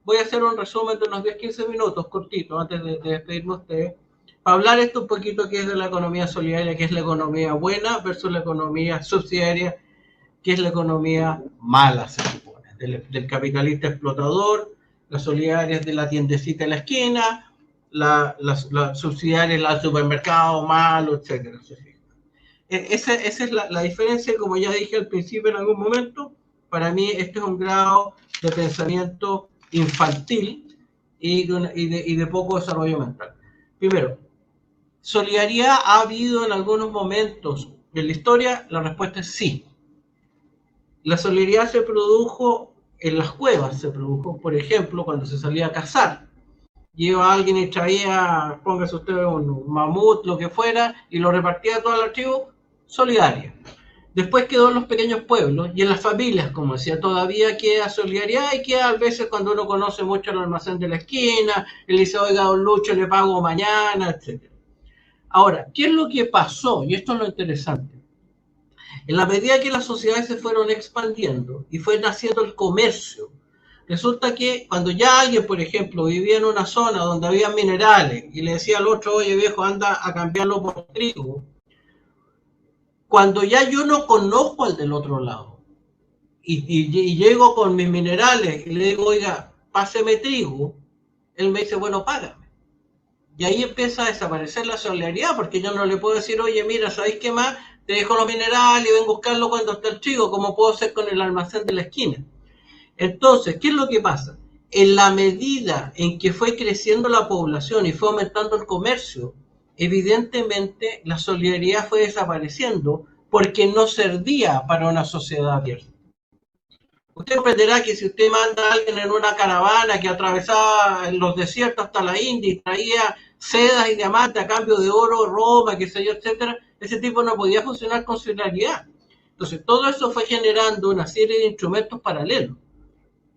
voy a hacer un resumen de unos 10-15 minutos, cortito, antes de despedirme a ustedes, para hablar esto un poquito que es de la economía solidaria, que es la economía buena versus la economía subsidiaria, que es la economía mala, se supone, del capitalista explotador, la solidaria es de la tiendecita en la esquina, la subsidiaria es la del supermercado malo, etcétera. Esa es la diferencia, como ya dije al principio en algún momento, para mí este es un grado de pensamiento infantil y de poco desarrollo mental. Primero, ¿solidaridad ha habido en algunos momentos de la historia? La respuesta es sí. La solidaridad se produjo en las cuevas, se produjo, por ejemplo, cuando se salía a cazar. Iba alguien y traía, póngase usted un mamut, lo que fuera, y lo repartía a toda la tribu solidaria. Después quedó en los pequeños pueblos y en las familias, como decía, todavía queda solidaridad y queda a veces cuando uno conoce mucho el almacén de la esquina, él dice, oiga, don Lucho, le pago mañana, etc. Ahora, ¿qué es lo que pasó? Y esto es lo interesante. En la medida que las sociedades se fueron expandiendo y fue naciendo el comercio, resulta que cuando ya alguien, por ejemplo, vivía en una zona donde había minerales y le decía al otro, oye viejo, anda a cambiarlo por trigo, cuando ya yo no conozco al del otro lado y llego con mis minerales y le digo, oiga, páseme trigo, él me dice, bueno, págame. Y ahí empieza a desaparecer la solidaridad, porque yo no le puedo decir, oye, mira, ¿sabéis qué más? Te dejo los minerales y ven a buscarlo cuando está el trigo, como puedo hacer con el almacén de la esquina. Entonces, ¿qué es lo que pasa? En la medida en que fue creciendo la población y fue aumentando el comercio, evidentemente la solidaridad fue desapareciendo porque no servía para una sociedad abierta. Usted comprenderá que si usted manda a alguien en una caravana que atravesaba los desiertos hasta la India y traía sedas y diamantes a cambio de oro, Roma, qué sé yo, etcétera, ese tipo no podía funcionar con solidaridad. Entonces, todo eso fue generando una serie de instrumentos paralelos.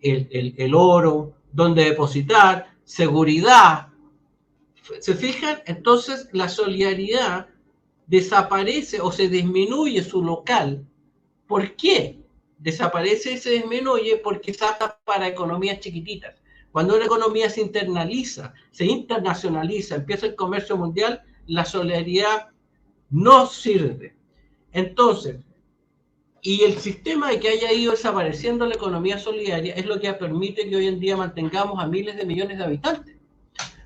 El oro, dónde depositar, seguridad. ¿Se fijan? Entonces, la solidaridad desaparece o se disminuye su local. ¿Por qué? Desaparece y se disminuye porque se adapta para economías chiquititas. Cuando una economía se internaliza, se internacionaliza, empieza el comercio mundial, la solidaridad no sirve. Entonces, y el sistema de que haya ido desapareciendo la economía solidaria es lo que permite que hoy en día mantengamos a miles de millones de habitantes.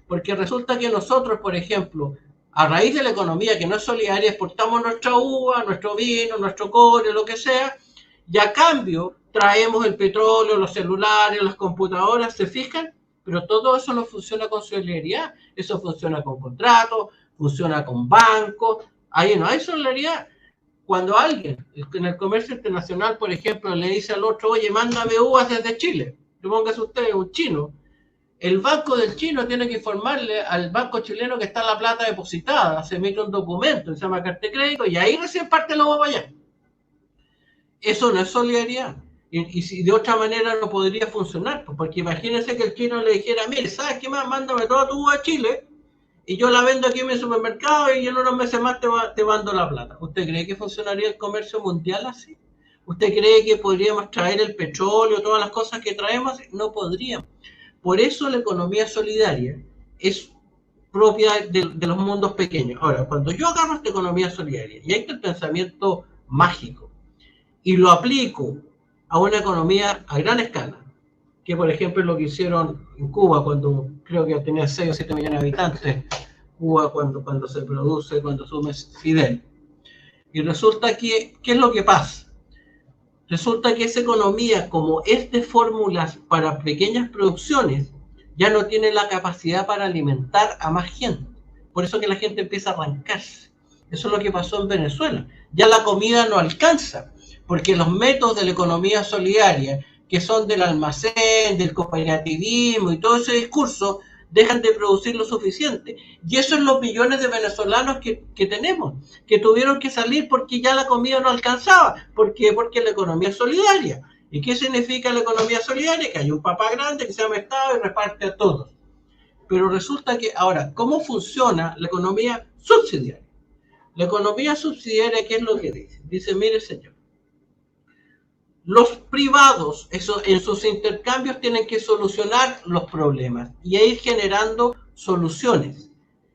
Porque resulta que nosotros, por ejemplo, a raíz de la economía que no es solidaria, exportamos nuestra uva, nuestro vino, nuestro cobre, lo que sea, y a cambio traemos el petróleo, los celulares, las computadoras, ¿se fijan? Pero todo eso no funciona con solidaridad, eso funciona con contratos, funciona con bancos, ahí no hay solidaridad. Cuando alguien en el comercio internacional, por ejemplo, le dice al otro, oye, mándame uvas desde Chile, supóngase usted un chino, el banco del chino tiene que informarle al banco chileno que está la plata depositada, se emite un documento, se llama carta de crédito, y ahí recién parte la uva para allá. Eso no es solidaridad. Y si de otra manera no podría funcionar, porque imagínense que el chino le dijera, mire, ¿sabes qué más? Mándame toda tu uva a Chile, y yo la vendo aquí en mi supermercado y en unos meses más te mando la plata. ¿Usted cree que funcionaría el comercio mundial así? ¿Usted cree que podríamos traer el petróleo, todas las cosas que traemos? No podríamos. Por eso la economía solidaria es propia de los mundos pequeños. Ahora, cuando yo agarro esta economía solidaria y hay el pensamiento mágico y lo aplico a una economía a gran escala, que por ejemplo es lo que hicieron en Cuba cuando creo que tenía 6 o 7 millones de habitantes, Cuba cuando se produce, cuando asume Fidel. Y resulta que, ¿qué es lo que pasa? Resulta que esa economía, como es de fórmulas para pequeñas producciones, ya no tiene la capacidad para alimentar a más gente. Por eso que la gente empieza a arrancarse. Eso es lo que pasó en Venezuela. Ya la comida no alcanza, porque los métodos de la economía solidaria, que son del almacén, del cooperativismo y todo ese discurso, dejan de producir lo suficiente. Y eso es los millones de venezolanos que tenemos, que tuvieron que salir porque ya la comida no alcanzaba. ¿Por qué? Porque la economía es solidaria. ¿Y qué significa la economía solidaria? Que hay un papá grande que se llama Estado y reparte a todos. Pero resulta que, ahora, ¿cómo funciona la economía subsidiaria? La economía subsidiaria, ¿qué es lo que dice? Dice, mire señor, Los privados, eso, en sus intercambios tienen que solucionar los problemas y ir generando soluciones.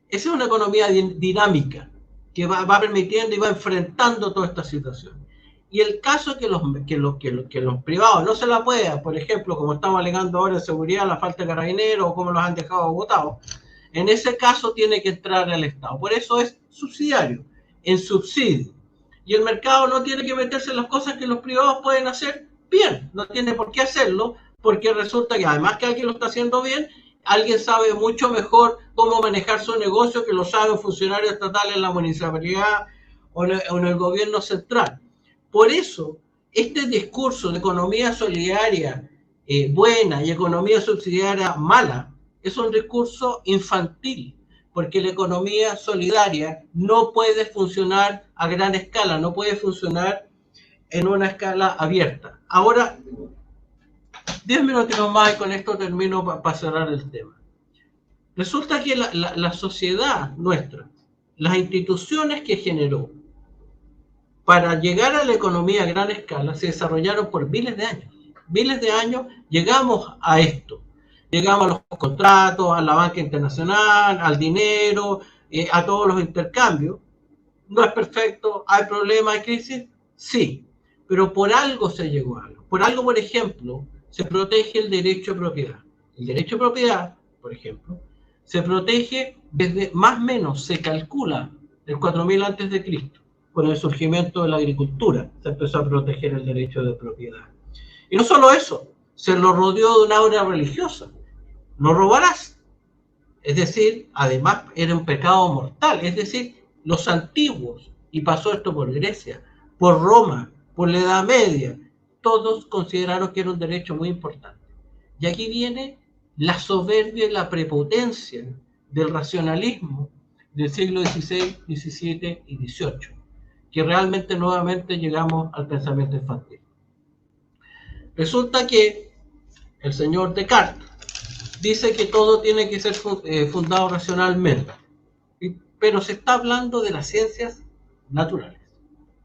Esa es una economía dinámica que va permitiendo y va enfrentando toda esta situación. Y el caso que los privados no se la puedan, por ejemplo, como estamos alegando ahora en seguridad, la falta de carabineros o cómo los han dejado votados, en ese caso tiene que entrar el Estado. Por eso es subsidiario, en subsidio. Y el mercado no tiene que meterse en las cosas que los privados pueden hacer bien. No tiene por qué hacerlo, porque resulta que además que alguien lo está haciendo bien, alguien sabe mucho mejor cómo manejar su negocio que lo sabe un funcionario estatal en la municipalidad o en el gobierno central. Por eso, este discurso de economía solidaria buena y economía subsidiaria mala es un discurso infantil, porque la economía solidaria no puede funcionar a gran escala, no puede funcionar en una escala abierta. Ahora, 10 minutos más y con esto termino para cerrar el tema. Resulta que la sociedad nuestra, las instituciones que generó para llegar a la economía a gran escala se desarrollaron por miles de años. Miles de años llegamos a esto. Llegamos a los contratos, a la banca internacional, al dinero, a todos los intercambios. ¿No es perfecto? ¿Hay problemas, hay crisis? Sí, pero por algo se llegó a algo. Por algo, por ejemplo, se protege el derecho de propiedad. El derecho de propiedad, por ejemplo, se protege desde más o menos, se calcula, del 4000 antes de Cristo. Con el surgimiento de la agricultura se empezó a proteger el derecho de propiedad. Y no solo eso, se lo rodeó de una aura religiosa. No robarás. Es decir, además era un pecado mortal. Es decir, los antiguos, y pasó esto por Grecia, por Roma, por la Edad Media, todos consideraron que era un derecho muy importante. Y aquí viene la soberbia y la prepotencia del racionalismo del siglo XVI, XVII y XVIII, que realmente nuevamente llegamos al pensamiento infantil. Resulta que el señor Descartes dice que todo tiene que ser fundado racionalmente, pero se está hablando de las ciencias naturales,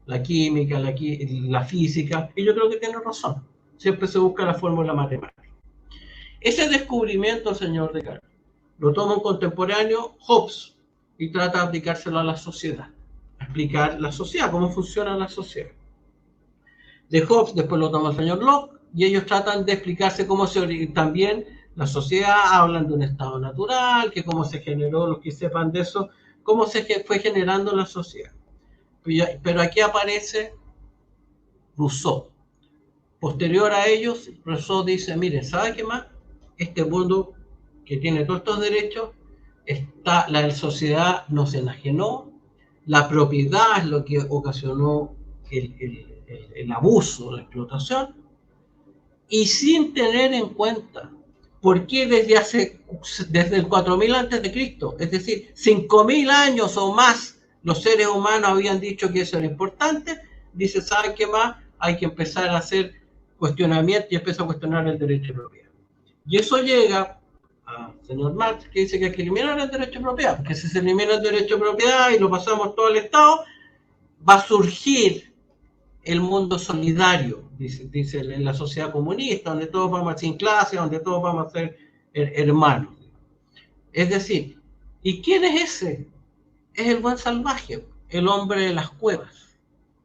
la química, la física, y yo creo que tiene razón, siempre se busca la fórmula matemática. Ese descubrimiento, el señor Descartes, lo toma un contemporáneo, Hobbes, y trata de aplicárselo a la sociedad, explicar la sociedad, cómo funciona la sociedad. De Hobbes después lo toma el señor Locke, y ellos tratan de explicarse cómo también la sociedad, hablan de un estado natural, que cómo se generó, los que sepan de eso, cómo se fue generando la sociedad. Pero aquí aparece Rousseau. Posterior a ellos, Rousseau dice, miren, ¿sabe qué más? Este mundo que tiene todos estos derechos, la sociedad nos enajenó, la propiedad es lo que ocasionó el abuso, la explotación, y sin tener en cuenta por qué desde el 4000 antes de Cristo, es decir, 5000 años o más, los seres humanos habían dicho que eso era importante, dice, ¿saben qué más? Hay que empezar a hacer cuestionamiento y empieza a cuestionar el derecho de propiedad. Y eso llega al señor Marx, que dice que hay que eliminar el derecho de propiedad, porque si se elimina el derecho de propiedad y lo pasamos todo al Estado, va a surgir el mundo solidario, dice en la sociedad comunista, donde todos vamos a sin clase, donde todos vamos a ser hermanos. Es decir, ¿y quién es ese? Es el buen salvaje, el hombre de las cuevas.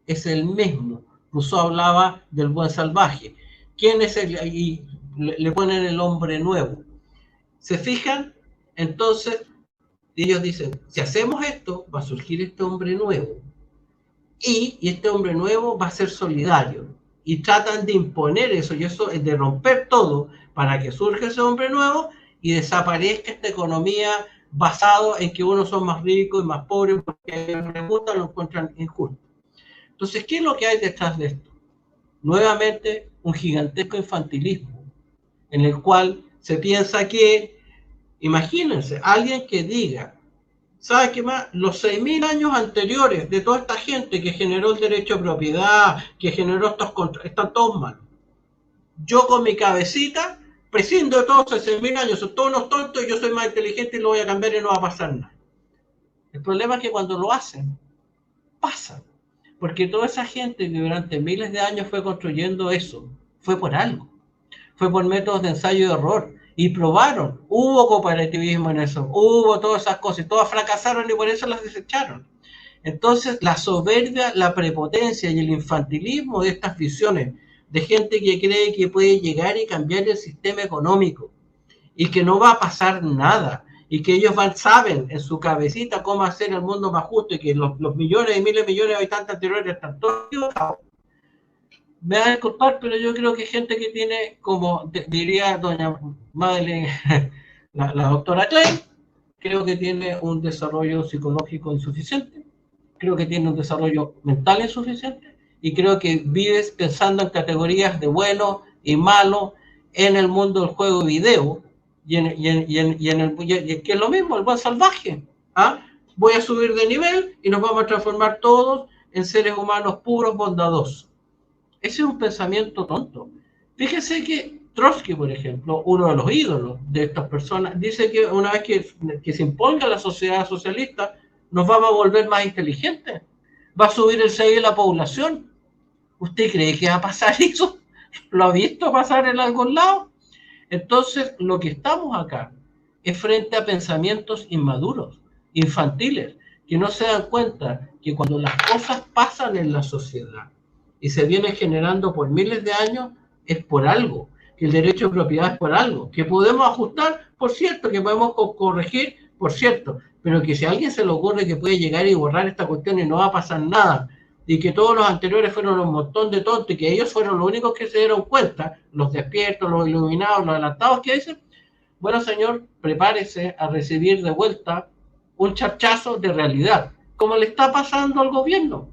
Es el mismo. Rousseau hablaba del buen salvaje. ¿Quién es el? Y le ponen el hombre nuevo. ¿Se fijan? Entonces, ellos dicen, si hacemos esto, va a surgir este hombre nuevo. Y este hombre nuevo va a ser solidario. Y tratan de imponer eso, y eso es de romper todo para que surja ese hombre nuevo y desaparezca esta economía basada en que unos son más ricos y más pobres porque les gusta, lo encuentran injusto. Entonces, ¿qué es lo que hay detrás de esto? Nuevamente, un gigantesco infantilismo en el cual se piensa que, imagínense, alguien que diga, ¿sabes qué más? Los 6000 años anteriores de toda esta gente que generó el derecho de propiedad, que generó estos contratos, están todos mal. Yo con mi cabecita prescindo de todos esos 6000 años, son todos unos tontos y yo soy más inteligente y lo voy a cambiar y no va a pasar nada. El problema es que cuando lo hacen, pasa. porque toda esa gente que durante miles de años fue construyendo eso, fue por algo, fue por métodos de ensayo y error, y probaron, hubo cooperativismo en eso, hubo todas esas cosas, y todas fracasaron y por eso las desecharon. Entonces, la soberbia, la prepotencia y el infantilismo de estas visiones de gente que cree que puede llegar y cambiar el sistema económico y que no va a pasar nada y que ellos saben en su cabecita cómo hacer el mundo más justo y que los millones y miles de millones de habitantes anteriores están todos equivocados. Me va a disculpar, pero yo creo que gente que tiene, como diría doña Madeleine, la doctora Klein, creo que tiene un desarrollo psicológico insuficiente, creo que tiene un desarrollo mental insuficiente y creo que vives pensando en categorías de bueno y malo en el mundo del juego video y que es lo mismo, el buen salvaje. ¿Ah? Voy a subir de nivel y nos vamos a transformar todos en seres humanos puros, bondadosos. Ese es un pensamiento tonto. Fíjese que Trotsky, por ejemplo, uno de los ídolos de estas personas, dice que una vez que se imponga la sociedad socialista, nos vamos a volver más inteligentes. Va a subir el CI de la población. ¿Usted cree que va a pasar eso? ¿Lo ha visto pasar en algún lado? Entonces, lo que estamos acá es frente a pensamientos inmaduros, infantiles, que no se dan cuenta que cuando las cosas pasan en la sociedad y se vienen generando por miles de años, es por algo, que el derecho de propiedad es por algo, que podemos ajustar, por cierto, que podemos corregir, por cierto, pero que si a alguien se le ocurre que puede llegar y borrar esta cuestión y no va a pasar nada, y que todos los anteriores fueron un montón de tontos y que ellos fueron los únicos que se dieron cuenta, los despiertos, los iluminados, los adelantados que dicen, bueno señor, prepárese a recibir de vuelta un charchazo de realidad, como le está pasando al gobierno.